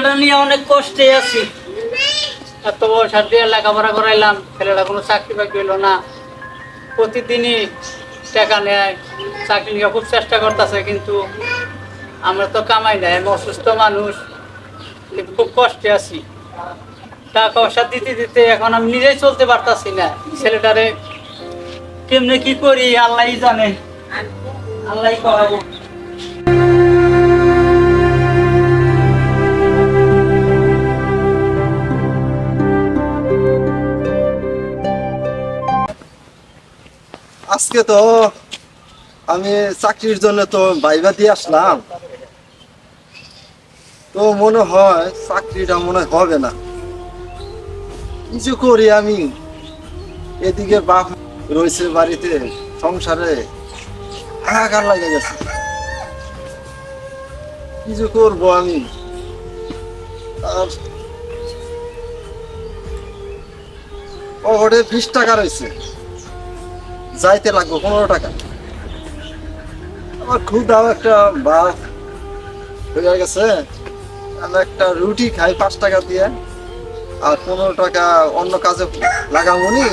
ছেলেটা নিয়ে অনেক কষ্টে আছি। এত বয়স আর দিয়ে লেখাপড়া করাইলাম, ছেলেটা কোনো চাকরি বাকরি হইলো না। প্রতিদিনই টাকা নেয়, চাকরি নিয়ে খুব চেষ্টা করতেছে, কিন্তু আমরা তো কামাই নাই, আমি অসুস্থ মানুষ, কিন্তু খুব কষ্টে আছি। টাকা পয়সা দিতে দিতে এখন আমি নিজেই চলতে পারতাছি না। ছেলেটারে কেমনে কি করি আল্লাহই জানে, আল্লাহই করাবো। আজকে তো আমি চাকরির জন্য তো ভাইবা দিয়ে আসলাম, তো মনে হয় চাকরিটা মনে হয় হবে না। কিছু করি আমি, এদিকে বাপ রয়েছে বাড়িতে, সংসারে হাহাকার লাগে গেছে। কিছু করবো আমি, আর পকেটে 20 টাকা রয়েছে, যাইতে লাগবো 15 টাকা। আমার ক্ষুধাও একটা ভাত হয়ে গেছে, আমি একটা রুটি খাই 5 টাকা দিয়ে, আর 15 টাকা অন্য কাজে লাগাবো নি।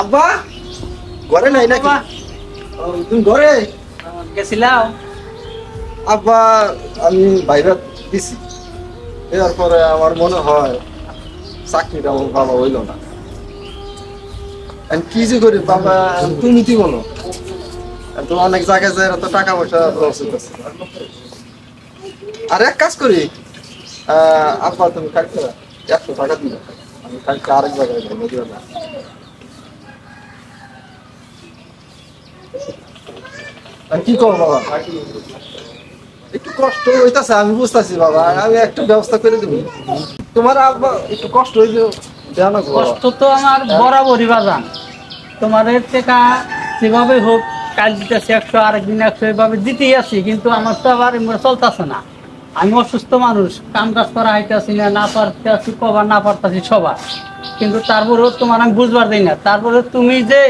আব্বা ঘরে নাই নাকি? তুমি ঘরে গেছিলাম। আব্বা? আমি বাইরে দিছি, এরপরে আমার মনে হয় চাকরিটা আমার বাবা হইল না। আমি কি যে করি বাবা, তুমি কি বলো? তো অনেক জায়গায় যায় তো টাকা পয়সা লস হইতেছে। আর এক কাজ করি, আব্বা তুমি কালকে 100 টাকা দিবে, আমি কালকে আরেক জায়গায় যাবো, দিও না। আর কি করবো বাবা, একটু কষ্ট হইতাছে আমি বুঝতেছি বাবা, আমি একটু ব্যবস্থা করে দেবো। তোমার আব্বা একটু কষ্ট হইলে দেও না গো বাবা। কষ্ট তো আমার বরাবরই বাজান, তোমার টাকা যেভাবে হোক কাজ দিতেছি 100, আরেকদিন 100, এভাবে দিতেই আছি, কিন্তু আমার তো আবার চলতেছে না। আমি অসুস্থ মানুষ, কাম কাজ করা হাইতেছি না, না পারতে আছি কবার, না পারতেছি সবার, কিন্তু তারপরেও তোমার আমি বুঝবার দিই না। তারপরে তুমি যে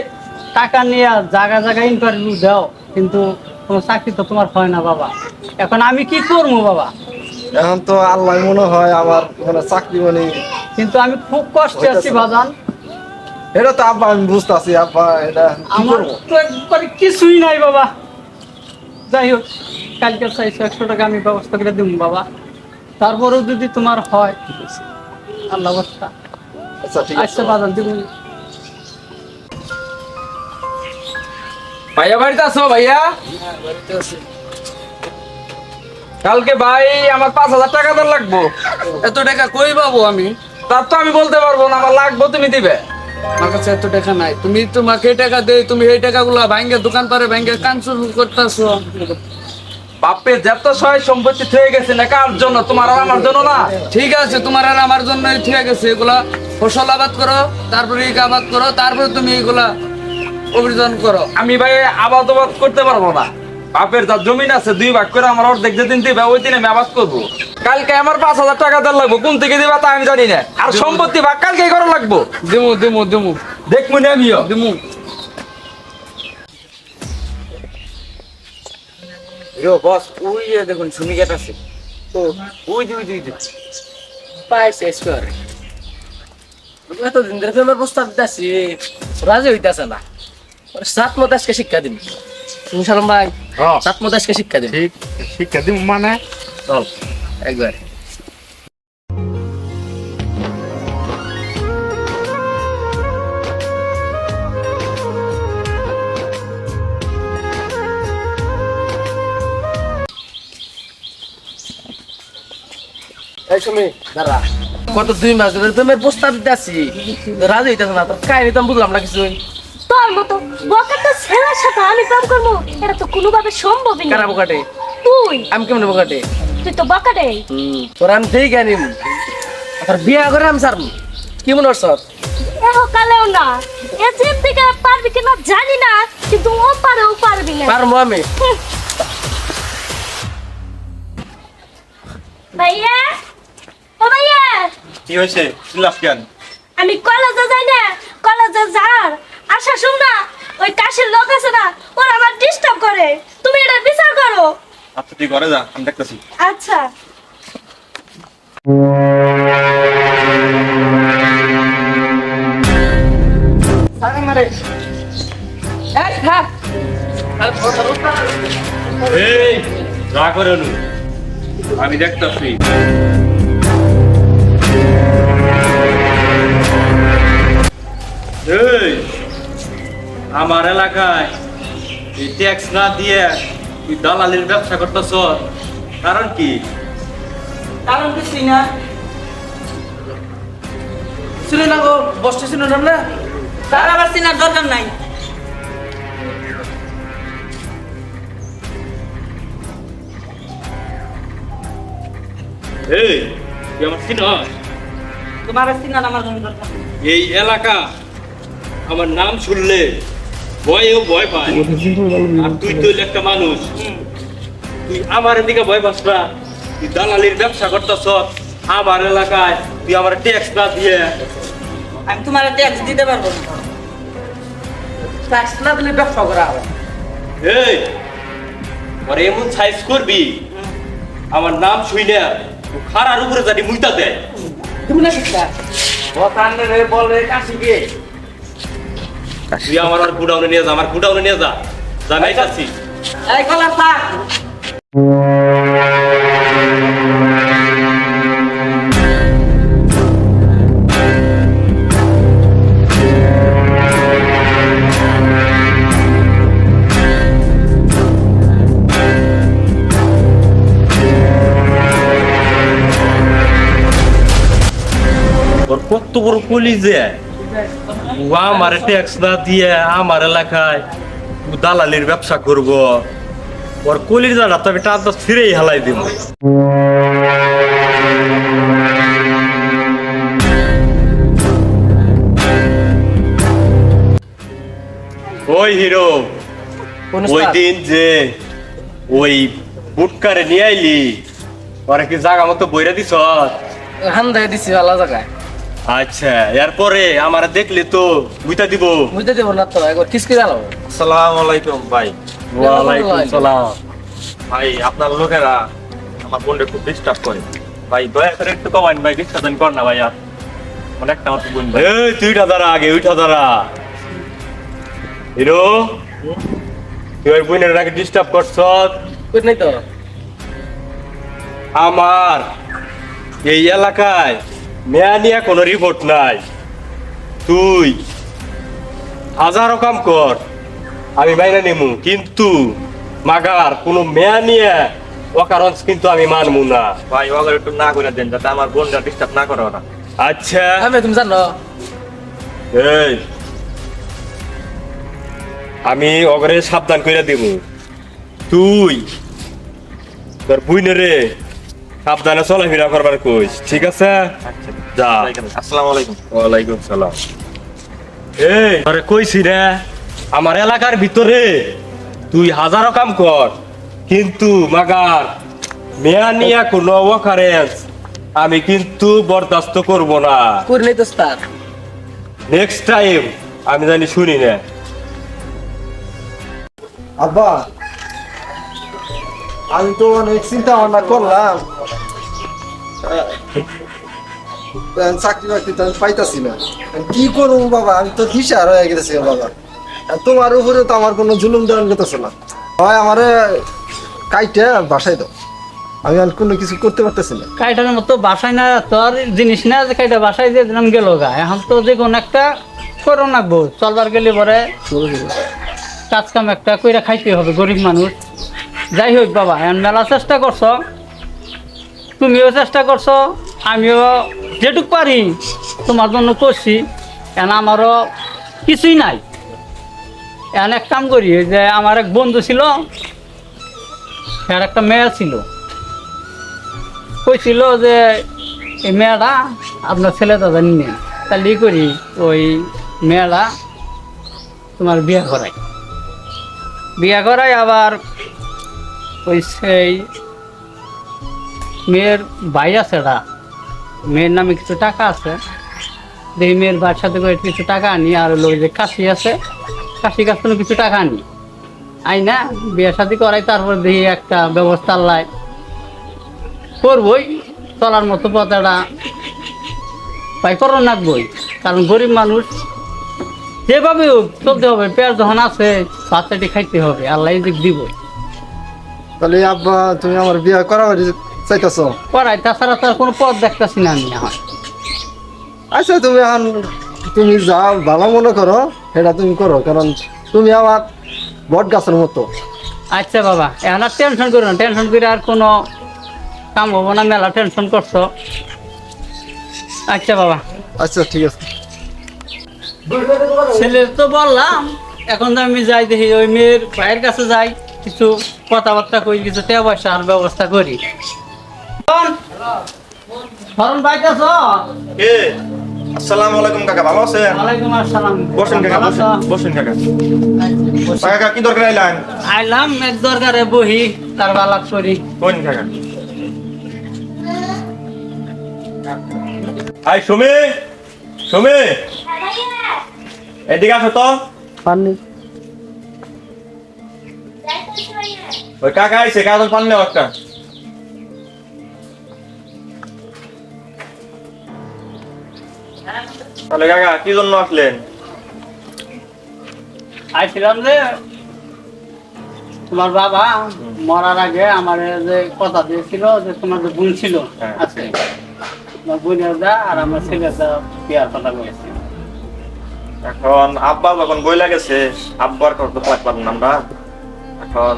টাকা নিয়ে জায়গা জায়গায় ইন্টারভিউ দাও, কিন্তু কোনো চাকরি তো তোমার হয় না বাবা। এখন আমি কি করবো বাবা? এখন তো আল্লাহ মনে হয় আমার মানে চাকরি মানে, কিন্তু আমি খুব কষ্টে আছি বাজান। এটা তো আব্বা আমি বুঝতেছি আব্বা, এটা কি আমার করবো? তো একবারে কিছুই নাই বাবা। যাই হোক, কালকে চাইছো 100 টাকা আমি ব্যবস্থা করে দিব বাবা, তারপরেও যদি তোমার হয় আল্লাহ বস্তা। আচ্ছা ঠিক আছে আচ্ছা বাজান দিব। ভাইয়া বাড়িতে আছো? ভাইয়া কালকে ভাই আমার 5,000 টাকা তো লাগবো। এত টাকা কই পাবো আমি? তার তো আমি বলতে পারবো না, আমার লাগবো, তুমি দিবে। আমার কাছে এত টাকা নাই। তুমি তোমাকে টাকা দেই, তুমি এই টাকাগুলো ভাঙ্গে দোকান পারে ভাঙ্গে কানসুর করতেছো। বাপের যত সহায় সম্পত্তি থেকে গেছে না কার জন্য? তোমার আর আমার জন্য না। ঠিক আছে, তোমার আর আমার জন্যই ঠিক আছে। এগুলা ফসল আবাদ করো, তারপরে ইক আবাদ করো, তারপরে তুমি এগুলা অভিযোজন করো। আমি ভাই আবাদ করতে পারবো না। বাপের যা জমিন আছে 2 ভাগ করে আমার অর্ধেক যেদিন দিবে ওই দিন আমি আবাদ করবো। কালকে আমার 5,000 টাকা দেওয়া লাগবো, কোন থেকে দিবা তা আমি জানি না। আর সম্পত্তি ভাগ কালকে করা লাগবো। দিমু দিমু দিমু দেখবো না আমিও। দিমু। বস ওই দেখুন সুমি গেট আছে, ওই পাইছে স্কোয়ার। এতদিন ধরে প্রেমের প্রস্তাব দিতেছি, রাজি হইতেছে না। সাত মত আজকে শিক্ষা দিন তুমি সালাম ভাই। সাত মত আজকে শিক্ষা দিন। ঠিক শিক্ষা দিব মানে চল একবার। এই সুমি দাঁড়া। কত 2 মাস ধরে প্রেমের প্রস্তাব দিতে আসছি রাজি হইতেছে না তোর কাহিনী তো আমি বুঝলাম না কিছু তোর মতো বকাটা ছেলের সাথে আমি প্রেম করবো এটা তো কোনোভাবে সম্ভবই না কারা বকাটে তুই আমি কেমন বকাটে তুই তো বকাটে তোর আমি ঠিক আনিম আর বিয়া করে আমি সারম কি মনে করছ এহ কালেও না এ জিম থেকে পারবি কিনা জানি না কিন্তু ও পারবি না পারবো আমি ভাইয়া ও ভাইয়া কি হয়েছে চিল্লাস কেন? আমি কলেজে যাই না কলেজে যার আশা শুন না ওই কাশের লোক আছে না ওরা আমার ডিস্টার্ব করে তুমি এটা বিচার করো আচ্ছা তুই ঘরে যা, আমি দেখতেছি। আচ্ছা এই থাক এই যা করে নু, আমি দেখতেছি। এই আমার এলাকায় এই ট্যাক্স না দিয়ে তুই দালালির ব্যবসা করতেছ, কারণ কি? কারণ কিছুই না শুনে না গো বসতে শুনে না তার আবার চিনার দরকার নাই। এই তুই আমার চিনস? তোমার আর চিনার আমার কোনো দরকার নেই। এই এলাকা আমার নাম শুনলে ভয় পায়। আর তুই তো হইলি একটা মানুষ, তুই আমার দিকে ভয় পাস না। তুই দালালির ব্যবসা করতেছ আমার এলাকায়, তুই আমার ট্যাক্স না দিয়ে। আমি তোমার ট্যাক্স দিতে পারবো না। ট্যাক্স না দিলে ব্যবসা করা হবে এই ওর এমন সাইজ করবি আমার নাম শুইনা খারার উপরে জানি মুইতা দেয়। তুমি না শিক্ষা বসানে রে বলে কাশি কে তুই আমার আর গুডাউনে নিয়ে যা, আমার গুডাউনে নিয়ে যা, জানাই যাচ্ছি। এই কলার থাক। ওর কত বড় কলিজে, ও আমার ট্যাক্স না দিয়ে আমার এলাকায় ও দালালির ব্যবসা করব। ওর কলির জানা তো আমি টানটা ছিঁড়েই হেলাই দিব। ওই হিরো, কোন ওই স্টার? দিন যে ওই বুটকারে নিয়ে আইলি, ওরা কি জায়গা মতো বইরা দিছ? হান্দায় দিছি ভালো জায়গায় আচ্ছা, এরপরে আমার দেখলে তো বুঝতে দিব। বুঝতে দেবো না তো একবার কিস করে আলো আসসালামু আলাইকুম ভাই। ওয়ালাইকুম সালাম। ভাই আপনার লোকেরা আমার বোনকে খুব ডিস্টার্ব করে ভাই, দয়া করে একটু কমান ভাই, ডিস্টার্ব কর না ভাই। আর অনেকটা মতো বোন ভাই। এই তুই উঠা দাঁড়া, আগে উঠা দাঁড়া। হিরো, তুই ওই বোনের আগে ডিস্টার্ব করছ। কই নাই তো আমার এই এলাকায় মেয়া নিয়ে কোনো রিপোর্ট নাই। তুই হাজারো কাম কর, আমি মাইনা নিমু, কিন্তু মাগার কোনো মেয়া নিয়ে অকারণ কিন্তু আমি মানবো না ভাই। ওদের একটু না করে দেন, যাতে আমার বোনটা ডিস্টার্ব না করে ওরা। আচ্ছা আমি তুমি জানো এই আমি ওগরে সাবধান করে দিব। তুই তোর বুইনেরে সাবধানে চলাফেরা করবার কইস, ঠিক আছে? যা। আসসালামু আলাইকুম। ওয়ালাইকুম সালাম। এই আরে কইছি রে, আমার এলাকার ভিতরে তুই হাজারো কাম কর, কিন্তু মাগার মেয়া নিয়া কোনো অকারেন্স আমি কিন্তু বরদাস্ত করব না। কই নাই তো স্টার নেক্সট টাইম আমি জানি শুনি না। আব্বা আমি তো অনেক চিন্তা ভাবনা করলাম, চাকরি বাকরি তো আমি পাইতাছি না। কি করবো বাবা, আমি তো দিশার হয়ে গেছি বাবা। আর তোমার উপরে তো আমার কোনো জুলুম দেওয়ান গেতেছে না। হয় আমারে কাইটা বাসায় দাও, আমি আর কোনো কিছু করতে পারতেছি না। কাইটার মতো বাসায় না তোর জিনিস না যে কাইটা বাসায় দিয়ে দিলাম গেল গা। এখন তো যে কোনো একটা করো নাকবো, চলবার গেলে পরে কাজ কাম একটা কইরা খাইতে হবে, গরিব মানুষ। যাই হোক বাবা, এখন মেলা চেষ্টা করছো, তুমিও চেষ্টা করছো, আমিও যেটুক পারি তোমার জন্য করছি, কেন আমারও কিছুই নাই। এখন এক কাম করি, ওই যে আমার এক বন্ধু ছিল, আর একটা মেয়ে ছিল, কইছিল যে এই মেয়েটা আপনার ছেলেটা জানি না, তাহলে করি ওই মেয়েটা তোমার বিয়ে করাই আবার ওই সেই মেয়ের ভাই আছে, এটা মেয়ের নামে কিছু টাকা আছে, দেখি মেয়ের ভাইয়ের সাথে করে কিছু টাকা আনি, আর হলো ওই যে কাশি আছে, কাশি কাছ থেকে কিছু টাকা আনি, আই না বিয়ে শাদি করাই, তারপর দেখি একটা ব্যবস্থা লাই করবই, চলার মতো পথ এটা পাই করো নাকবই, কারণ গরিব মানুষ যেভাবে হোক চলতে হবে, পেয়ার যখন আছে বাচ্চাটি খাইতে হবে, আল্লাহ দিক দিবই। তাহলে আব্বা তুমি আমার বিয়ে করাবার চাইতেছ? করাই, তাছাড়া তার কোনো পথ দেখতেছি না আমি এখন। আচ্ছা তুমি এখন তুমি যা ভালো মনে করো সেটা তুমি করো, কারণ তুমি আমার বট গাছের মতো। আচ্ছা বাবা, এখন আর টেনশন করো না, টেনশন করে আর কোনো কাম হবো না, মেলা টেনশন করছো। আচ্ছা বাবা, আচ্ছা ঠিক আছে। ছেলের তো বললাম, এখন তো আমি যাই দেখি ওই মেয়ের ভাইয়ের কাছে যাই, কিছু কথাবার্তা করি, কিছু টাকা পয়সার ব্যবস্থা করি। ধরুন পাইতেছ? এ আসসালামু আলাইকুম কাকা, ভালো আছেন? ওয়ালাইকুম আসসালাম। বসেন কাকা, ভালো আছো? বসেন কাকা। বসি। কাকা কি দরকার আইলেন? আইলাম এক দরকারে বহি, তার বালাপ করি। কোন কাকা? আই সুমি, সুমি এদিকে আসো তো। পানি ওই কাকা আইছে, কাগজ পান নেও একটা। তাহলে কাকা কি জন্য আসলেন? আইছিলাম যে তোমার বাবা মরার আগে আমার যে কথা দিয়েছিল যে তোমার যে বোন ছিল হ্যাঁ। আছে, তোমার বোনের দা আর আমার ছেলের দা বিয়ার কথা বলেছিল। এখন আব্বা যখন বই লাগেছে, আব্বার কথা তো পারলাম না আমরা। এখন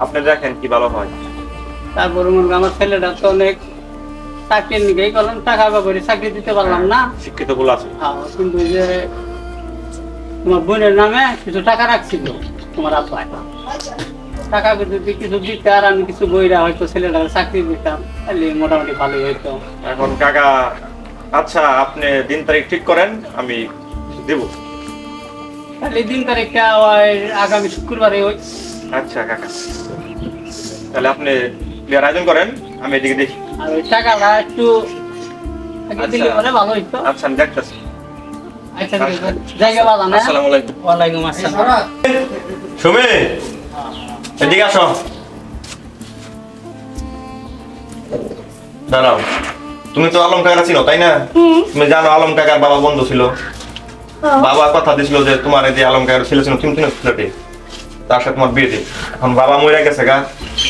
আপনি দেখেন কি ভালো হয়। তারপরে মনে করো আমার ছেলেটা তো অনেক চাকরি নিকেই করলাম, টাকা করে চাকরি দিতে পারলাম না। শিক্ষিত বলে আছে। কিন্তু ওই যে তোমার বোনের নামে কিছু টাকা রাখছিল তোমার আব্বা, টাকা যদি কিছু দিতে আর আমি কিছু বইরা হয়তো ছেলেটাকে চাকরি দিতাম, তাহলে মোটামুটি ভালোই হইতো। এখন কাকা আচ্ছা আপনি দিন তারিখ ঠিক করেন, আমি দেব। তাহলে দিন তারিখটা ওই আগামী শুক্রবারে ওই। আচ্ছা কাকা, তাহলে আপনি বিয়ের আয়োজন করেন, আমি এদিকে দেখি। আর ওই টাকাটা একটু আগে দিলে আচ্ছা। পরে ভালো হইতো। আচ্ছা আমি দেখতেছি। আচ্ছা ঠিক আছে, জায়গা বাজান। আসসালামু আলাইকুম। ওয়ালাইকুম আসসালাম। সুমি এদিকে আসো। দাঁড়াও, তুমি তো আলম কাকা চিনো তাই না? তুমি জানো আলম কাকার বাবা বন্ধু ছিল, বাবা কথা দিছিল যে তোমার এই যে আলম কাকার ছেলে ছিল, তুমি চিনো ছেলেটি, তার সাথে তোমার বিয়ে দিই। এখন বাবা মরে গেছে গা,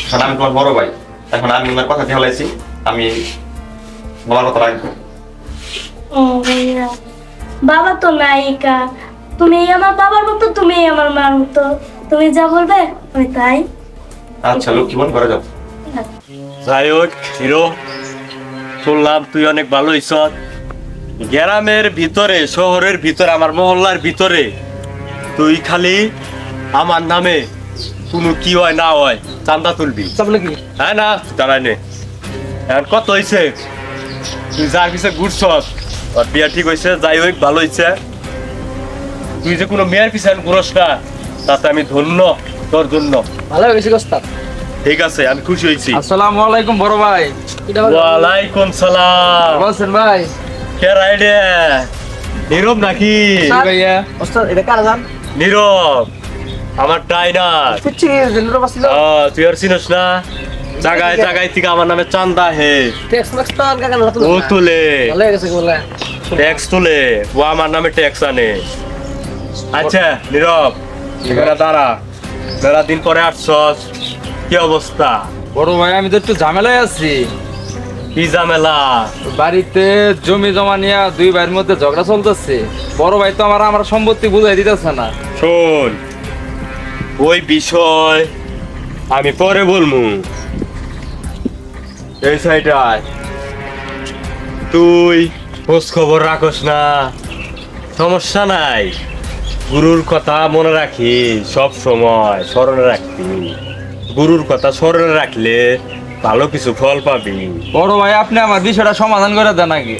এখন আমি তোমার বড় ভাই, এখন আমি আমার কথা দিয়ে হলাইছি, আমি বাবার কথা রাখবো। ও ভাইয়া, বাবা তো নায়িকা, তুমি আমার বাবার মতো, তুমি আমার মার মতো, তুমি যা বলবে আমি তাই। আচ্ছা লক্ষ্মী বোন করে যাও। যাই হোক হিরো, শুনলাম তুই অনেক ভালো হইছ। গ্রামের ভিতরে, শহরের ভিতরে, আমার মহল্লার ভিতরে তুই খালি আমার নামে কোনো কি হয় না হয় চান্দা তুলবি, হ্যাঁ না? দাঁড়াই নে, এখন কত হয়েছে? তুই যার পিছে ঘুরছ, ওর বিয়া ঠিক হয়েছে, যাই হোক ভালো হয়েছে। তুই যে কোনো মেয়ের পিছনে ঘুরস না, তাতে আমি ধন্য তোর জন্য। ভালো হয়ে গেছে গোস্তাদ। ঠিক আছে, আমি খুশি হয়েছি। আসসালামু আলাইকুম বড় ভাই। ওয়ালাইকুম সালাম। ভালো আছেন ভাই? কে রাইডে? নীরব নাকি? ভাইয়া ওস্তাদ এটা কারা জান? নীরব আমার টাইনার। কুচি জেনুর বাসিল। তুই আর চিনস না? জায়গায় জায়গায় থেকে আমার নামে চান্দা হে টেক্স ম্যাক্স তো আর কাকা না তো। ও তুলে, ভালো হয়ে গেছে বলে। ট্যাক্স তুলে, ও আমার নামে ট্যাক্স আনে। আচ্ছা নীরব, এখানে দাঁড়া, মেলা দিন পরে আসছস, কি অবস্থা? বড় ভাই আমি তো একটু ঝামেলায় আছি। কি ঝামেলা? বাড়িতে জমি জমা নিয়ে দুই ভাইয়ের মধ্যে ঝগড়া চলতেছে। বড় ভাই তো আমার সম্পত্তি বুঝাই দিতেছে না। শোন, ওই বিষয় আমি পরে বলবো। এই সাইডায় তুই খোঁজ খবর রাখস না, সমস্যা নাই। গুরুর কথা মনে রাখি, সব সময় স্মরণে রাখবি। গুরুর কথা স্মরণে রাখলে ভালো কিছু ফল পাবি। বড় ভাই আপনি আমার বিষয়টা সমাধান করে দেন আগে।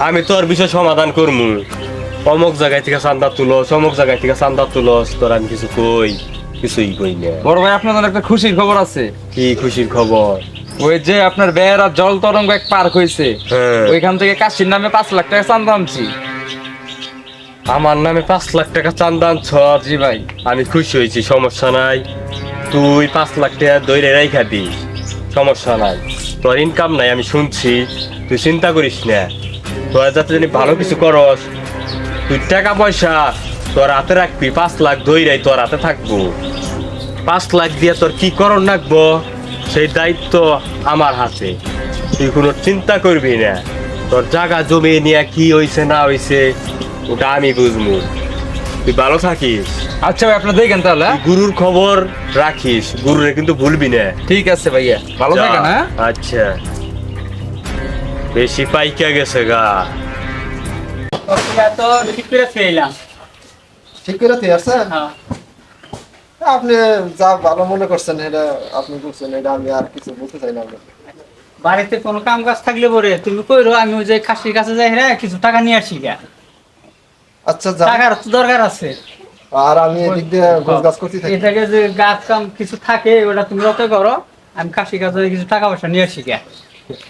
আমি তোর বিষয় সমাধান করমু। অমুক জায়গায় থেকে চান্দা তুলস, অমুক জায়গায় থেকে চান্দা তুলস, তোর আমি কিছুই কই না। বড় ভাই আপনাদের একটা খুশির খবর আছে। কি খুশির খবর? ওই যে আপনার বেড়া জল তরঙ্গ এক পার্ক হয়েছে, হ্যাঁ। ওইখান থেকে কাশির নামে 5 লাখ টাকা চান্দা আনছি। আমার নামে 5 লাখ টাকা চান্দা আনছ? জি ভাই। আমি খুশি হয়েছি, সমস্যা নাই। তুই 5 লাখ টাকা দইরে রাইখা দি, সমস্যা নাই। তোর ইনকাম নাই আমি শুনছি, তুই চিন্তা করিস না। তোর যাতে জানি ভালো কিছু করস, তুই টাকা পয়সা তোর হাতে রাখবি। 5 লাখ দইরাই তোর হাতে থাকবো। 5 লাখ দিয়ে তোর কি করণ রাখবো সেই দায়িত্ব আমার হাতে। তুই কোনো চিন্তা করবি না। তোর জায়গা জমি নিয়ে কি হয়েছে না হয়েছে ওটা আমি বুঝবো। তুই ভালো থাকিস। আচ্ছা ভাই আপনি দেখেন তাহলে। তুই গুরুর খবর রাখিস, গুরুরে কিন্তু ভুলবি না। ঠিক আছে ভাইয়া, ভালো যা। থাকেন। হ্যাঁ আচ্ছা, বেশি পাইকা গেছে গা। তো ঠিক করে ফেলাম। ঠিক করে তুই আসছেন? হ্যাঁ আপনি যা ভালো মনে করছেন এটা আপনি বুঝছেন, এটা আমি আর কিছু বলতে চাই না। বাড়িতে কোনো কাম কাজ থাকলে পরে তুমি কইরো, আমি ওই যে খাসির কাছে যাই হ্যাঁ কিছু টাকা নিয়ে আসি গা। আচ্ছা যা, টাকার তো দরকার আছে। আর আমি এদিক দিয়ে গাছ করতে থাকি। এটাকে যে গাছ কাম কিছু থাকে ওটা তুমি রতে করো, আমি খাসির কাছে কিছু টাকা পয়সা নিয়ে আসি গা।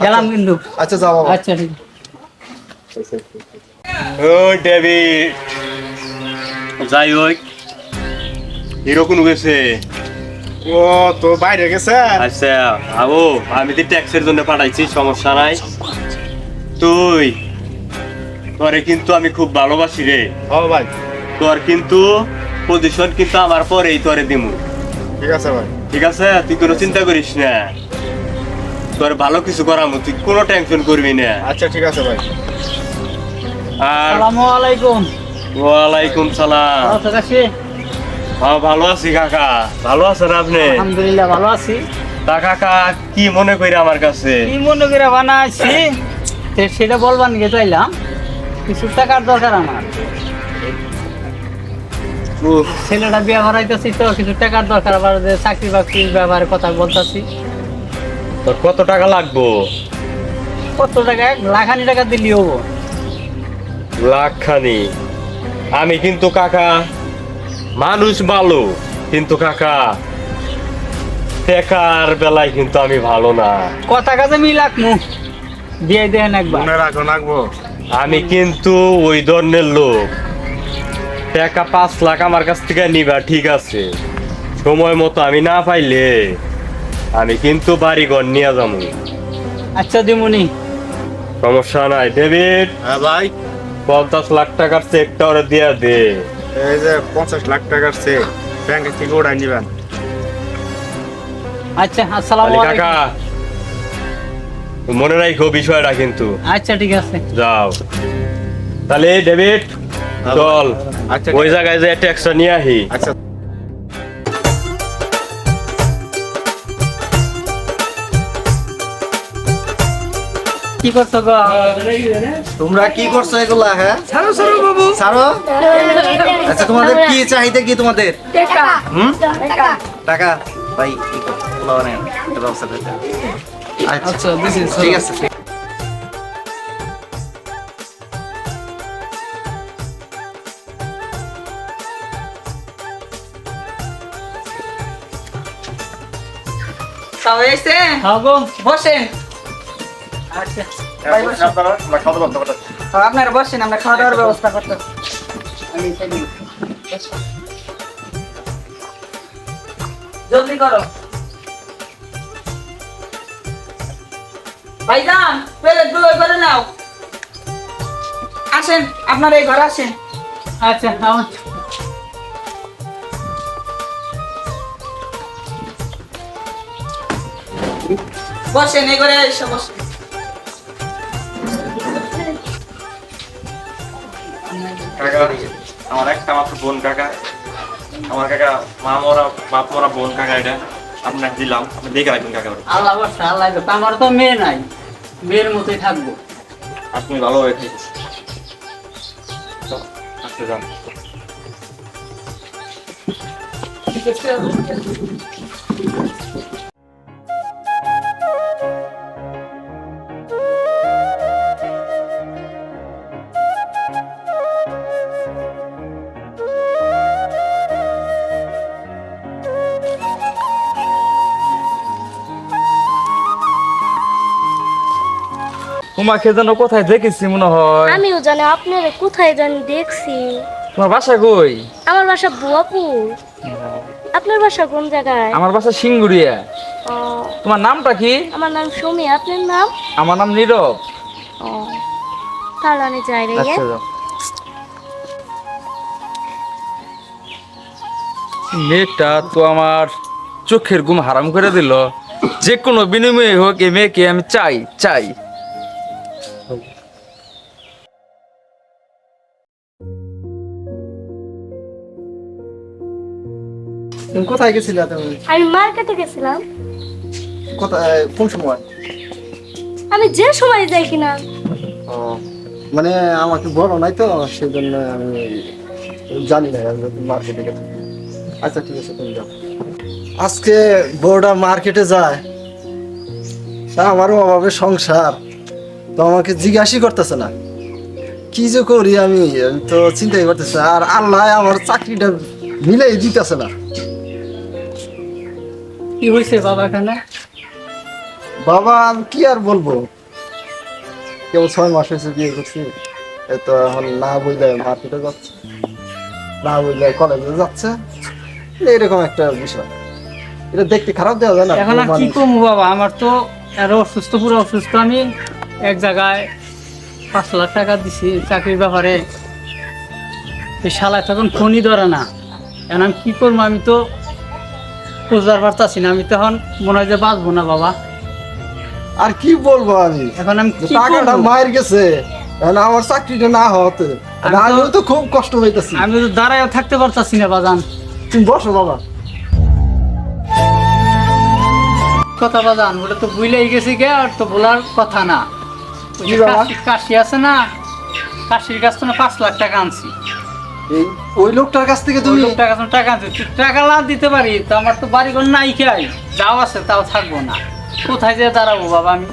গেলাম কিন্তু। আচ্ছা যাও বাবা। আচ্ছা ঠিক ও ডেভিড, যাই হোক এরকম গেছে। ও তো বাইরে গেছে। আচ্ছা আবু, আমি তো ট্যাক্সের জন্য পাঠাইছি, সমস্যা নাই। তুই তোরে কিন্তু আমি খুব ভালোবাসি রে। ও ভাই তোর কিন্তু পজিশন কিন্তু আমার পরেই তোরে দিমু, ঠিক আছে ভাই। ঠিক আছে? তুই কোনো চিন্তা করিস না, তোর ভালো কিছু করামু, তুই কোনো টেনশন করবি না। আচ্ছা ঠিক আছে ভাই। আর আসসালামু আলাইকুম। ওয়ালাইকুম সালাম। ভালো আছো কাশি? হ্যাঁ ভালো আছি কাকা। ভালো আছেন আপনি? আলহামদুলিল্লাহ ভালো আছি। তা কাকা কি মনে করি আমার কাছে? কি মনে করে বানাইছি সেটা বলবার নিয়ে চাইলাম। কিছু টাকার দরকার আমার। উফ, ছেলেটা বিয়ে করাইতেছি তো কিছু টাকার দরকার, আবার যে চাকরি বাকরির ব্যাপারে কথা বলতেছি। তোর কত টাকা লাগবো? কত টাকা? 1,00,000 টাকা দিলেই হবো। লাখখানি? আমি কিন্তু কাকা মানুষ ভালো, কিন্তু কাকা টাকার বেলায় কিন্তু আমি ভালো না। কথা কাজে মিলাক মু দিয়ে দেন একবার। রাখবো। আমি কিন্তু ওই ধরনের লোক। টাকা 5 লাখ আমার কাছ থেকে নিবা ঠিক আছে, সময় মতো আমি না পাইলে আমি কিন্তু বাড়িঘর নিয়ে যাবো। আচ্ছা দিমুনি। সমস্যা নাই। ডেভিড, হ্যাঁ ভাই, 50 লাখ টাকার চেকটা ওরা দিয়ে দে। এই যে 50 লাখ টাকার চেক ব্যাংক থেকে ওড়াই নিবেন। আচ্ছা আসসালামু আলী আলাইকুম। কাকা, মনে রাখো বিষয়টা কিন্তু। আচ্ছা ঠিক আছে। যাও তাহলে ডেভিড, চল আচ্ছা, ওই জায়গায় যে ট্যাক্সটা নিয়ে আহি। আচ্ছা কি করছো গো? তোমরা কি করছো এগুলা? হ্যাঁ ছাড়ো। আচ্ছা তোমাদের কি চাহিদা, কি তোমাদের? টাকা ভাই কি করছো? পোলাও বানায় একটা ব্যবস্থা করতে হবে। আচ্ছা ঠিক আছে। সবাই এসে হ্যাঁ গো বসেন। আচ্ছা আপনারা বসেন, আমরা খাওয়া দাওয়ার ব্যবস্থা করতে। জলদি করো ভাইজান, প্লেট গুলো করে নাও। আসেন, আপনারা এই ঘরে আসেন। আচ্ছা আমার বসেন এই ঘরে এসে বসেন। কাকা, আমার একটা মাত্র বোন কাকা। আমার কাকা মা মরা বাপ মরা বোন কাকা, এটা আপনাকে দিলাম, আপনি দেখে রাখবেন কাকা। আল্লাহ বর্ষা আল্লাহ দেখো, আমার তো মেয়ে নাই, মেয়ের মতোই থাকবো। আপনি ভালোভাবে থাকেন। আচ্ছা যান। তোমাকে যেন কোথায় দেখেছি মনে হয়। আমিও জানি আপনারে কোথায় জানি দেখছি। তোমার বাসা কই? আমার বাসা বুয়াপুর। আপনার বাসা কোন জায়গায়? আমার বাসা সিঙ্গুরিয়া। ও, তোমার নামটা কি? আমার নাম সুমি। আপনার নাম? আমার নাম নীরব। ও, তাহলে আমি যাই রে। আচ্ছা যাও। মেয়েটা তো আমার চোখের ঘুম হারাম করে দিল। যে কোনো বিনিময়ে হোক এই মেয়েকে আমি চাই চাই। তুমি কোথায় গেছিলে তুমি? আমি মার্কেটে গেছিলাম। কোথায়, কোন সময়? আমি যে সময় যাই কিনা। ও, মানে আমাকে বলো নাই তো, সেই জন্য আমি জানি না মার্কেটে গেছে। আচ্ছা ঠিক আছে, তুমি যাও। আজকে বউটা মার্কেটে যায়, তা আমারও অভাবে সংসার, তো আমাকে জিজ্ঞাসা করতেছে না কি যে করি। আমি তো চিন্তাই করতেছি, আর আল্লাহ আমার চাকরিটা মিলাই দিতেছে না। কি হয়েছে বাবা এখানে? বাবা আমি কি আর বলবো, কেবল 6 মাস হয়েছে বিয়ে করছি, এ তো এখন না বইলে মার্কেটে যাচ্ছে, না বইলে কলেজে যাচ্ছে, এইরকম একটা বিষয়। এটা দেখতে খারাপ দেওয়া যায় না? এখন আর কি করবো বাবা, আমার তো আরো অসুস্থ, পুরো অসুস্থ। আমি এক জায়গায় 5 লাখ টাকা দিছি চাকরির ব্যাপারে, এই শালায় তখন ফোনই ধরে না। এখন আমি কি করবো, আমি তো বুঝতে পারতাছি না। আমি তখন মনে হয় যে বাঁচবো না বাবা। আর কি বলবো আমি, এখন আমি কি টাকাটা করবো? মায়ের গেছে, এখন আমার চাকরিটা না হতে আমিও তো খুব কষ্ট হইতেছি। আমি তো দাঁড়ায়ও থাকতে পারতাছি না বাজান। তুমি বসো বাবা। কথা বাজান বলে তো বুঝলেই গেছি গে, আর তো বলার কথা না। ওই যে কি বাবা? কাশি আছে না, কাশির কাছ থেকে 5 লাখ টাকা আনছি। এই ওই লোকটার কাছ থেকে ওই তুমি লোকটার কাছে টাকা আনছি, টাকা না দিতে পারি তো আমার তো বাড়ি ঘর নাই, খাই যাও আছে তাও থাকবো না। কোথায় যে দাঁড়াবো বাবা আমি?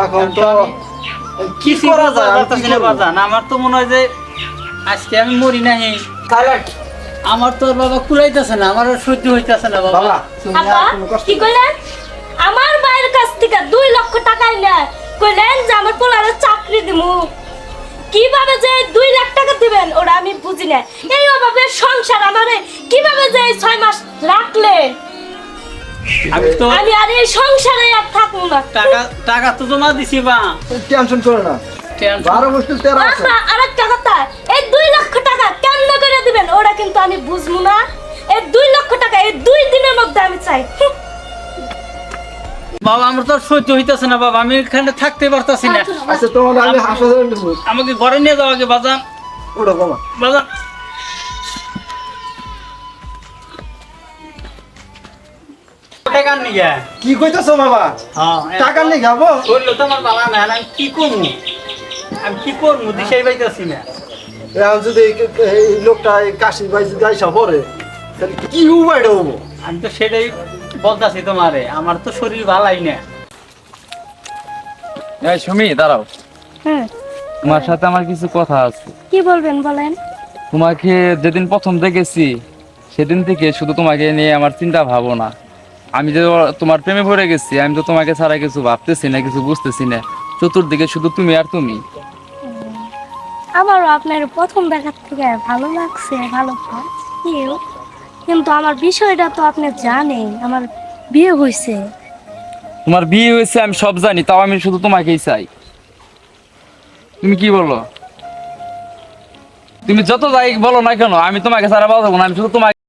এখন তো কি কিছু করা করা যায়? আমি কি পারতাছি না করবো? বাজান। আমার তো মনে হয় যে আজকে আমি মরি নাই। তাহলে আমার তো আর বাবা কুলাইতেছে না, আমার আর সহ্য হইতেছে না বাবা। বাবা তুমি আব্বা আর কোনো কষ্ট কি কইলেন? আমার ভাইয়ের কাছ থেকে 2 লক্ষ টাকা নেয়, কইলেন যে আমার পোলারে চাকরি দিমু। কিভাবে যে 2 লাখ টাকা দিবেন ওরা আমি বুঝি না। এই অভাবে সংসার আমারে কিভাবে যে 6 মাস রাখলে, আমি তো আমি আর এই সংসারে আর থাকবো না। টাকা তো জমা দিছি বা। টেনশন করে না, 12 বছর 13 আছে। আচ্ছা, আরেকটা কথা, এই 2 লক্ষ টাকা কেমনে করে দিবেন ওরা কিন্তু আমি বুঝবো না। এই 2 লক্ষ টাকা এই 2 দিনের মধ্যে আমি চাই। বাবা আমার তো আর সহ্য হইতেছে না বাবা, আমি এখানে থাকতে পারতাছি না। আচ্ছা তোমার আমি হাসপাতালে নেবো। আমাকে ঘরে নিয়ে যাও আগে বাজান। ওটা বাবা বাজান টাকা নিয়ে কি কইতেছো বাবা? টাকা নেই খাবো? করলো তো আমার বাবা না, আমি কি করবো? আমি কি করবো দিশাই পাইতাছি না। এখন যদি এই লোকটা এই কাশি ভাই যদি আইসা পরে, তাহলে কি উপায়টা হবো? আমি তো সেটাই বলতাছি তোমারে, আমার তো শরীর ভালাই না। এই সুমি দাঁড়াও, হ্যাঁ, তোমার সাথে আমার কিছু কথা আছে। কি বলবেন বলেন? তোমাকে যেদিন প্রথম দেখেছি সেদিন থেকে শুধু তোমাকে নিয়ে আমার চিন্তা ভাবনা। আমি যে তোমার প্রেমে পড়ে গেছি, আমি তো তোমাকে ছাড়া কিছু ভাবতেছি না, কিছু বুঝতেছি না। চতুর্দিকে শুধু তুমি আর তুমি। আমারও আপনার প্রথম দেখার থেকে ভালো লাগছে, ভালো লাগছেও। কিন্তু আমার বিষয়টা তো আপনি জানেন, আমার বিয়ে হয়েছে। তোমার বিয়ে হয়েছে আমি সব জানি, তাও আমি শুধু তোমাকেই চাই। তুমি কি বলো? তুমি যত যাই বলো না কেন, আমি তোমাকে ছাড়া বাঁচবো না, আমি শুধু তোমাকে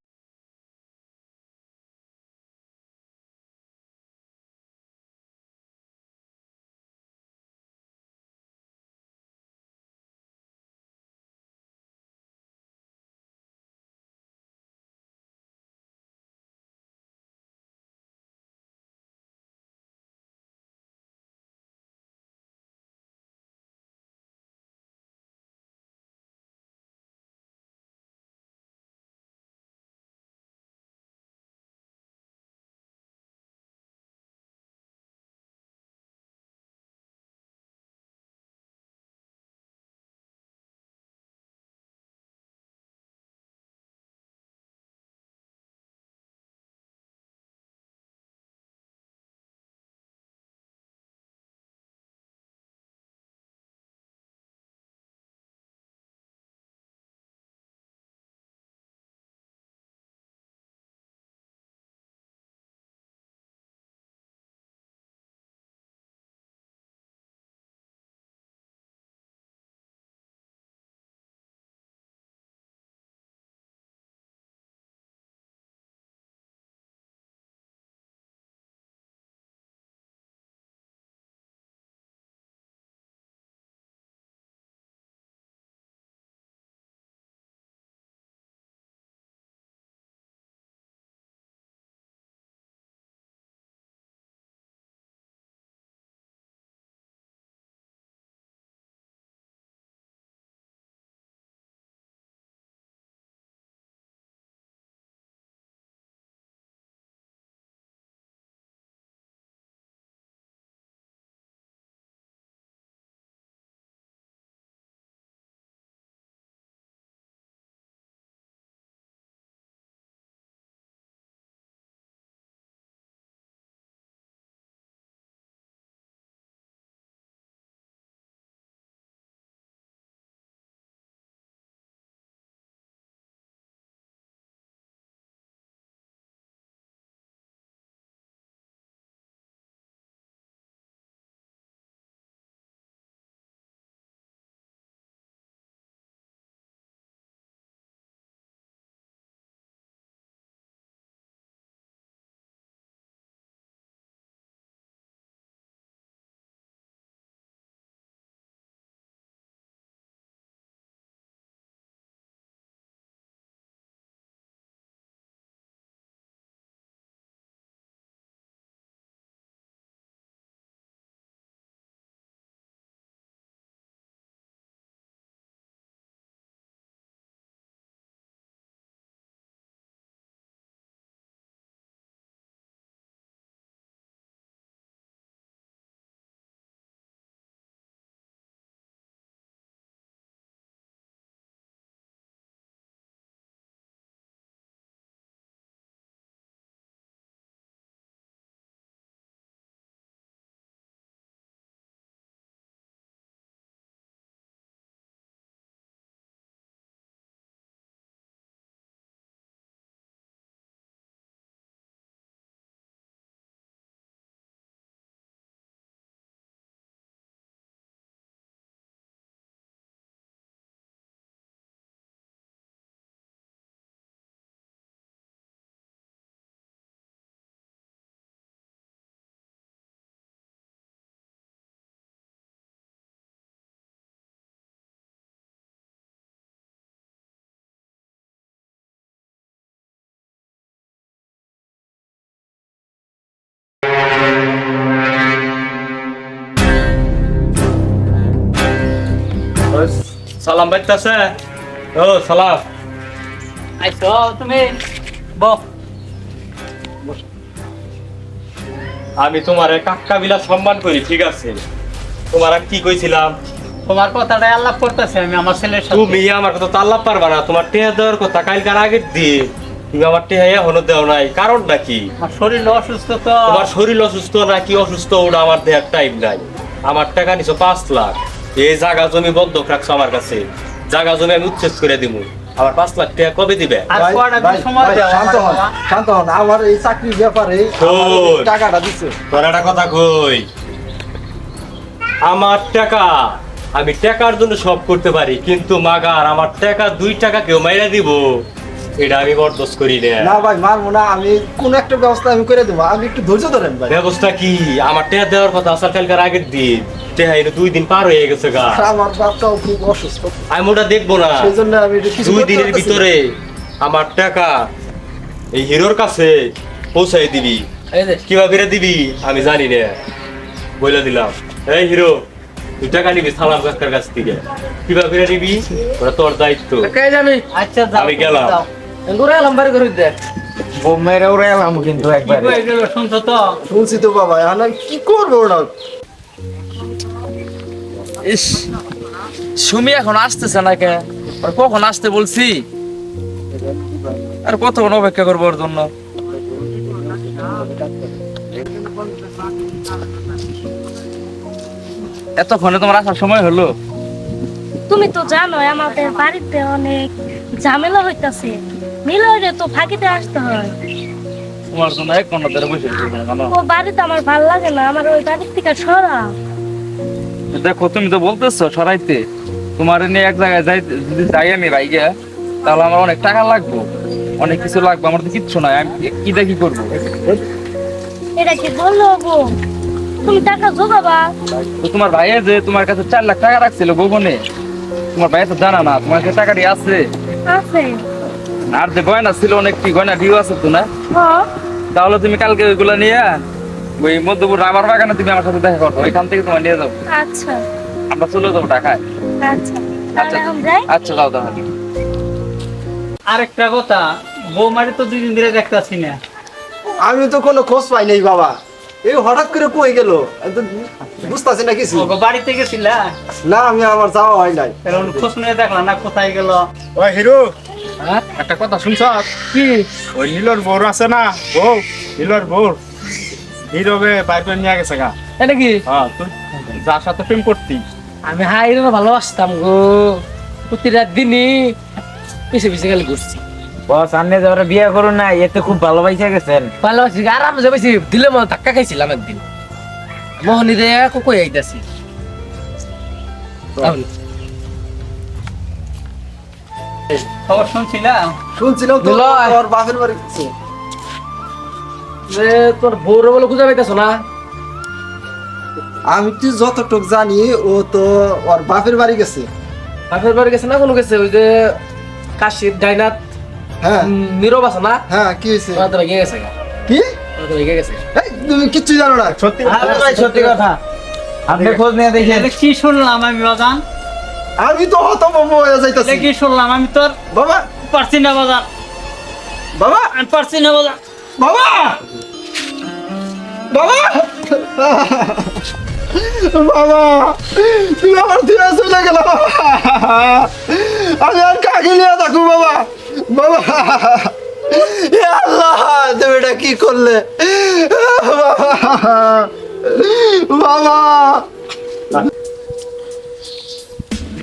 সালাম বাইতাছে ও সালাম আইছো তুমি বহ আমি তোমার কাকা বিলা সম্মান করি ঠিক আছে তোমার আমি কি কইছিলাম তোমার কথাটাই আলাপ করতেছি আমি আমার ছেলের সাথে। তুমি আমার কথা তো আল্লাহ পারবা না তোমার টেহা দেওয়ার কথা কালকার আগের দিন তুমি আমার টেহা এখনো দেও নাই কারণ নাকি আমার শরীর অসুস্থ তো। তোমার শরীর অসুস্থ নাকি অসুস্থ ওটা আমার দেওয়ার টাইম নাই আমার টাকা নিছো 5 লাখ এই জায়গা জমি বন্ধক রাখছো আমার কাছে জায়গা জমি আমি উচ্ছেদ করে দিব আমার 5 লাখ টাকা কবে দিবে আর ভাই, কয়টা দিন ভাই, সময় ভাই, দাও শান্ত হন, বাবা। শান্ত হন। আমার এই চাকরির ব্যাপারে আমার শোন। টাকাটা দিচ্ছে। তোর একটা কথা কই আমার টাকা আমি টাকার জন্য সব করতে পারি কিন্তু মাগার আমার টাকা 2 টাকা কেউ মাইরা দিব এটা আমি বরদাস্ত করি না না ভাই মারবো না, আমি কোন একটা ব্যবস্থা আমি করে দেবো, আমি একটু ধৈর্য ধরেন ভাই। ব্যবস্থা কি আমার টাকা দেওয়ার কথা আসার কালকার আগের দিন টাকা এটা 2 দিন পার হয়ে গেছে গা আর আমার বাপটাও খুব অসুস্থ, আমি ওটা দেখবো না সেই জন্য আমি এটা কিছু 2 করতে দিনের পারতেছি না। ভিতরে আমার টাকা এই হিরোর কাছে পৌঁছাই দিবি এই যে কিভাবে রে দিবি আমি জানি না বলে দিলাম এই হিরো তুই টাকা নিবি সালাম কাকার কাছ থেকে কিভাবে রে নিবি ওটা তোর দায়িত্ব কে জানি আচ্ছা যাও আমি গেলাম। যাও। ঘুরে এলাম বাড়ি করে দে বোমেরে উড়ে এলাম কিন্তু কি একবার হয়ে গেল শুনছো তো? শুনছি তো বাবা, এখন আমি কি করবো ওটা? ইস সুমি এখন আসতেছে না কে আর কখন আসতে বলছি আর কতক্ষণ অপেক্ষা করবো ওর জন্য এতক্ষণে তোমার আসার সময় হলো তুমি তো জানো আমাদের বাড়িতে অনেক ঝামেলা হইতাছে মিলরে তো ফাঁকিতে আসতে হয়। তোমার জন্য 1 ঘন্টা ধরে বসে আছি এখানে, জানো? ও বাড়িতে আমার ভালো লাগে না, আমার ওই বাড়ির থেকে সরা। দেখো তুমি তো বলতেছো সরাইতে তোমার নিয়ে এক জায়গায় যাই যদি যাই আমি ভাইগা তাহলে আমার অনেক টাকা লাগবে অনেক কিছু লাগবে আমার তো কিচ্ছু নাই আমি কি দেখি করবো এটা কি বললো গো? তুমি টাকা জোগাবা? তো তোমার ভাইয়া যে তোমার কাছে 4 লাখ টাকা রাখছিল গোপনে তোমার ভাইয়া তো জানা না তোমার কাছে টাকাটি আছে আছে। আর যে গয়না ছিল অনেক কি গয়না ডিউ আছে তো না হ্যাঁ তাহলে তুমি কালকে ওইগুলো নিয়ে ওই মধ্যপুর রাবার বাগানে তুমি আমার সাথে দেখা করো ওইখান থেকে তোমার নিয়ে যাবো আচ্ছা আমরা চলে যাবো ঢাকায় আচ্ছা তাহলে এখন যাই। আচ্ছা যাও তাহলে আরেকটা কথা, বৌমারি তো 2 দিন ধরে দেখতাছি না। আমি তো কোনো খোঁজ পাই নাই বাবা, এই হঠাৎ করে কই গেল আমি তো বুঝতেছি না কিছু। ওগো বাড়িতে গেছিলা? না আমি আমার যাওয়া হয় নাই। এখন খোঁজ নিয়ে দেখলাম না কোথায় গেল। ওই হিরো হ্যাঁ একটা কথা শুনছ কি ওই নীলর বউ আছে না বউ নীলর বউ হিরোকে পাইপে নিয়ে গেছে গা এটা কি হ্যাঁ তুই যার সাথে প্রেম করতি আমি হাইরে ভালোবাসতাম গো প্রতি রাত দিনই পিছে পিছে গেলে ঘুরছি বস আপনি যে ওরা বিয়ে করুন না এতে খুব ভালোবাসা গেছেন ভালোবাসি আর আমি যাবেছি দিলে মনে ধাক্কা খাইছিলাম একদিন মোহনী রে কই আইতাছি খবর শুনছিলাম শুনছিলাম তো নিলয়। ওর বাপের বাড়ি গেছে। যে তোর বউরে বলে খুঁজে পাইতেছ না আমি তো যতটুক জানি ও তো ওর বাপের বাড়ি গেছে। বাপের বাড়ি গেছে না কোনো গেছে ওই যে কাশির ডাইনাথ হ্যাঁ নীরব আছে না হ্যাঁ কি হয়েছে? ওরা তো ভেঙে গেছে কি? ওরা তো ভেঙে গেছে এই, তুমি কিচ্ছু জানো না। সত্যি আরে ভাই সত্যি কথা আপনি খোঁজ নিয়ে দেখেন এটা কি শুনলাম আমি বাজান? আমি তো হতভম্ব হয়ে যাইতাছি। এটা কি শুনলাম আমি? তোর বাবা পারছি না বাজান, বাবা আমি পারছি না বাজান। বাবা বাবা বাবা তুমি আমার দিয়ে চলে গেল বাবা, আমি আর কাকে নিয়ে থাকবো বাবা? বাবা এ আল্লাহ তুমি এটা কি করলে বাবা?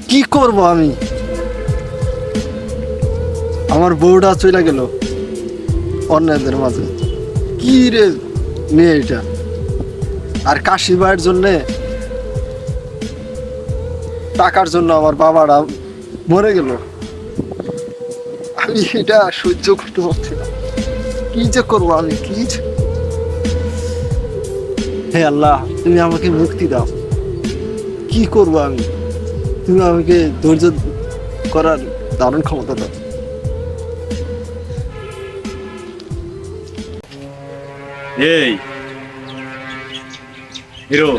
কি করব আমি? আমার বউটা চলে গেল অন্যদের মাঝে। কি রে মেয়ে এটা? আর কাশিবাইয়ের জন্যে টাকার জন্য আমার বাবারা মরে গেল। আমি এটা সহ্য করতে পারছি না। কি যে করবো আমি? হে আল্লাহ তুমি আমাকে মুক্তি দাও। কি করব আমি? তুমি আমাকে ধৈর্য করার দারুণ ক্ষমতা দাও। এই হিরো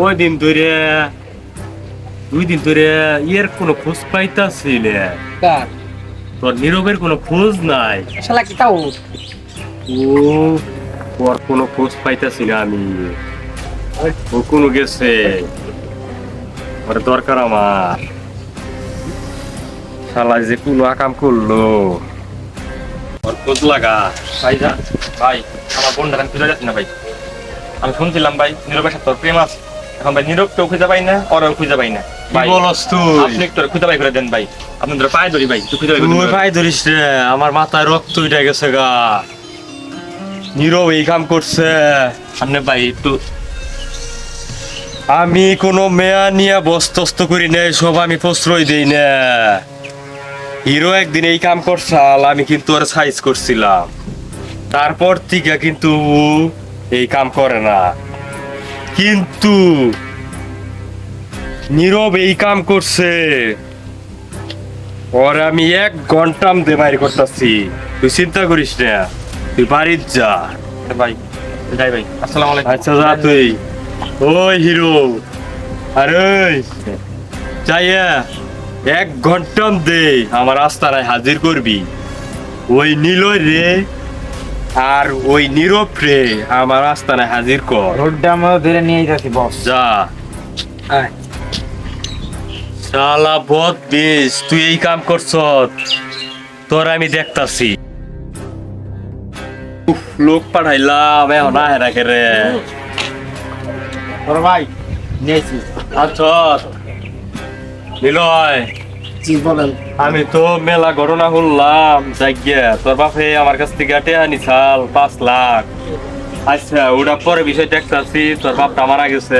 ওই দিন ধরে 2 দিন ধরে ইয়ের কোনো খোঁজ পাইতাছি না। কার তোর নীরবের কোনো খোঁজ নাই। শালা কি তাও ও ওর কোনো খোঁজ পাইতাছি না আমি। ও কোনো গেছে, ওর দরকার আমার। শালা যে কোনো আকাম করলো, ওর খোঁজ লাগা। ভাই যা ভাই, আমার বোনটা আমি খুঁজে যাচ্ছি না ভাই। আমি শুনছিলাম ভাই নীরবের সাথে তোর প্রেম আছে। এখন ভাই নীরবকেও খুঁজে পাই না, ওরও খুঁজে পাই না। ভাই বলস তুই? আপনি একটু খুঁজে বাই করে দেন ভাই। আপনি ধরে পায়ে ধরি ভাই, একটু খুঁজে বাই করে তুই দেন। পাই ধরিস রে, আমার মাথায় রক্ত উঠে গেছে গা। নীরব এই কাম করছে। আপনি ভাই একটু, আমি কোনো মেয়া নিয়ে বস্তস্ত করি না, সব আমি প্রশ্রয় দিই না। হিরো একদিন এই কাম করছাল, আমি কিন্তু ওর সাইজ করছিলাম। তারপর থেকে কিন্তু ও এই কাম করে না। কিন্তু নীরব এই কাম করছে, ওর আমি 1 ঘন্টাম দে বাইর করতেছি। তুই চিন্তা করিস না, তুই বাড়ির যা। ভাই যাই ভাই। আসসালামু আলাইকুম। আচ্ছা যা তুই। ওই হিরো, আরে যাইয়া 1 ঘন্টাম দে আমার আস্তানায় হাজির করবি। ওই নীলয় রে আর ওই নীরব রে আমার আস্তানায় হাজির কর। রোডটা আমরা ধরে নিয়ে যাচ্ছি বস। যা। শালা বদ বিষ, তুই এই কাম করছ, তোর আমি দেখতাছি। উফ, লোক পাঠাইলাম এখন আহে রাখে রে। বড় ভাই নিয়েছি। আচ্ছা নিলয়, জি বলেন। আমি তো মেলা ঘটনা শুনলাম। জায়গা তোর বাপে আমার কাছ থেকে টেহা নিছাল 5 লাখ। আচ্ছা ওটা পরে বিষয় দেখতাছি। তোর বাপটা মারা গেছে,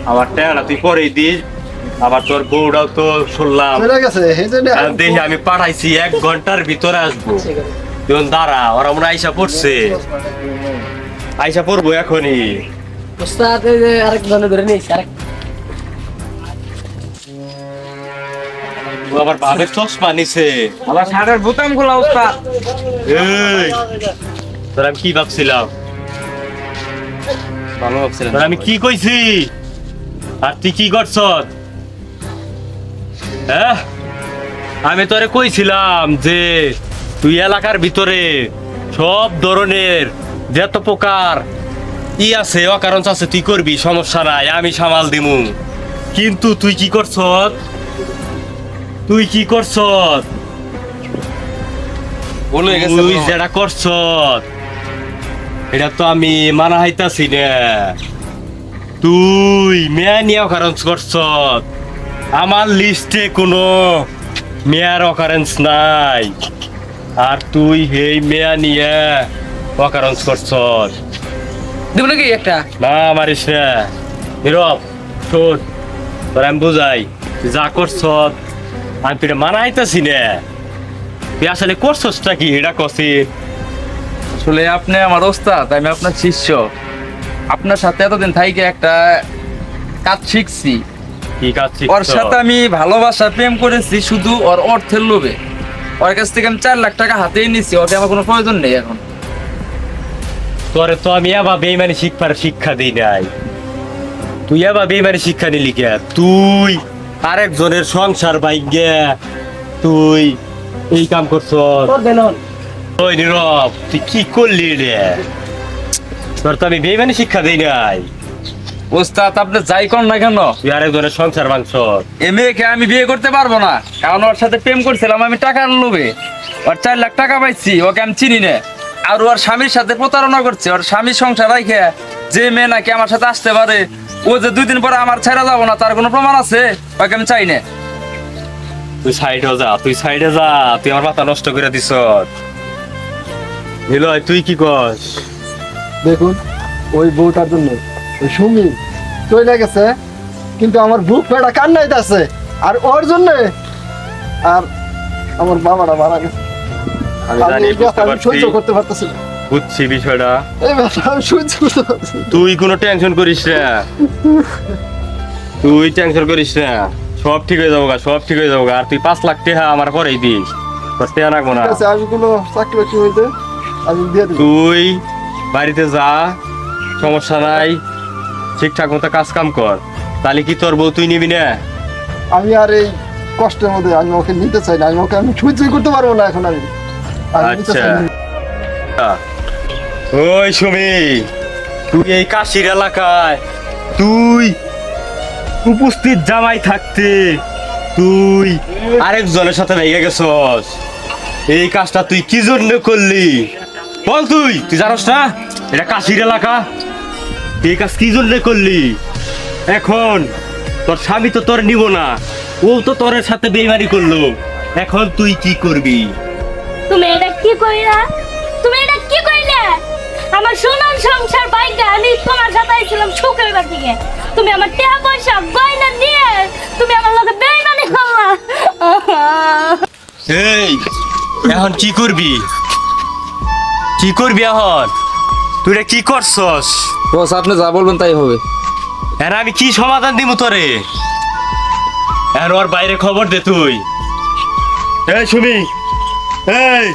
আমার টেহাটা তুই পরেই দিস। আবার তোর বউটাও তো শুনলাম। চলে গেছে এই জন্য আর দেখি আমি পাঠাইছি 1 ঘন্টার ভিতরে আসবো। তুই দাঁড়া, ওরা মনে আইসা পড়ছে। আইসা পড়বো এখনই। ওস্তাদ এই যে আরেক জনে ধরে নিয়েছি আরেক ও আবার ভাবের চশমা নিছে। আবার শার্টের বোতাম খোলা উস্তাদ। এই তোর আমি কি ভাবছিলাম? ভালো ভাবছিলেন। তোর আমি কি কইছি আর তুই কি করছ? হ্যাঁ, আমি তোরে কইছিলাম যে তুই এলাকার ভিতরে সব ধরনের যত প্রকার ই আছে অকারণ আছে তুই করবি, সমস্যা নাই, আমি সামাল দিমু। কিন্তু তুই কি করছ? তুই কি করছ? বলে গেছে তুই যেটা করছ এটা তো আমি মানা হাইতাছি না। তুই মেয়া নিয়ে অকারেন্স করছ, আমার লিস্টে কোনো মেয়ার অকারেন্স নাই। আর তুই এই মেয়া নিয়ে অকারেন্স করছ। দেব নাকি একটা না মারিস না। নীরব শোন, তোর আমি বুঝাই, তুই যা করছ আমি তুই মানা হাইতাছি না। তুই আসলে করছসটা কি এটা কছি? আসলে আপনি আমার ওস্তাদ, আমি আপনার শিষ্য। আপনার সাথে এতদিন থাইকে একটা কাজ শিখছি। কি কাজ ওর সাথে আমি ভালোবাসা প্রেম করেছি শুধু ওর অর্থের লোভে। ওর কাছ থেকে আমি 4 লাখ টাকা হাতেই নিচ্ছি, ওকে আমার কোনো প্রয়োজন নেই এখন। তোরে তো আমি আবার বেইমানি শিক্ষা দিই নাই। তুই আবার বেইমানি শিক্ষা নিলি কে? তুই আরেকজনের সংসার ভাঙ্গে তুই এই কাম করছ। তোর দেন ওই নীরব, তুই কি করলি রে? তোর তো আমি বেইমানি শিক্ষা দিই নাই। ওস্তাদ আপনি যাই কর না কেন, তুই আরেকজনের সংসার ভাঙছ। এ মেয়েকে আমি বিয়ে করতে পারবো না, কারণ ওর সাথে প্রেম করছিলাম আমি টাকার লোভে। ওর 4 লাখ টাকা পাইছি, ওকে আমি চিনি না। আর ওর স্বামীর সাথে প্রতারণা করছে। ওর স্বামীর সংসার রাখে যে মেয়ে নাকি আমার সাথে আসতে পারে, ও যে 2 দিন পরে আমার ছেড়ে যাবো না তার কোনো প্রমাণ আছে? ওকে আমি চাই না। তুই সাইডে যা, তুই সাইডে যা, তুই আমার মাথা নষ্ট করে দিছ। নিলয় তুই কি কস? দেখুন ওই বউটার জন্য ওই সুমি চলে গেছে, কিন্তু আমার বুক ফেটা কান্নাইতেছে। আর ওর জন্য আর আমার বাবারা মারা গেছে। আমি আমি জানি, এই বুঝতে কথা আমি পারছি, সহ্য করতে পারতেছি না। বুঝছি বিষয়টা। এই ব্যথা আমি সহ্য করতে পারছি না। তুই কোনো টেনশন করিস না, তুই টেনশন করিস না, সব ঠিক হয়ে যাবো গা, সব ঠিক হয়ে যাবো গা। আর তুই 5 লাখ টাকা আমার পরেই দিস, তোর টাকা রাখবো না। ঠিক আছে, আমি কোনো চাকরি বাকরি হইতে আমি দিয়ে দিই। তুই বাড়িতে যা, সমস্যা নাই, ঠিকঠাক মতো কাজ কাম কর। তাহলে কি তোর বউ তুই নিবি না? আমি আর এই কষ্টের মধ্যে আমি ওকে নিতে চাই না, আমি সহ্য করতে পারবো না এখন আমি নিতে চাই না। ওই সুমি, তুই এই কাশির এলাকায় তুই উপস্থিত জামাই থাকতে তুই আরেকজনের সাথে ভেঙে গেছস। এই কাজটা তুই কি জন্য করলি বল? তুই জানোস না এটা কাশির এলাকা? এই কাজ কি জন্য করলি? এখন তোর স্বামী তো তোর নিব না, ও তো তোর সাথে বেইমানি করলো, এখন তুই কি করবি? তুমি এটা কি কইলা? তুমি এটা কি কইলে? আমার সোনার সংসার বাইকা আমি তোমার সাথে আইছিলাম সুখের বাড়িতে। তুমি আমার টাকা পয়সা গয়না নিয়ে তুমি আমার লগে বেইমানি করলা। এই এখন কি করবি? কি করবি এখন? তুই এটা কি করছস? বস আপনি যা বলবেন তাই হবে। আর আমি কি সমাধান দিব তোরে? আর ওর বাইরে খবর দে তুই। এই সুমি, এই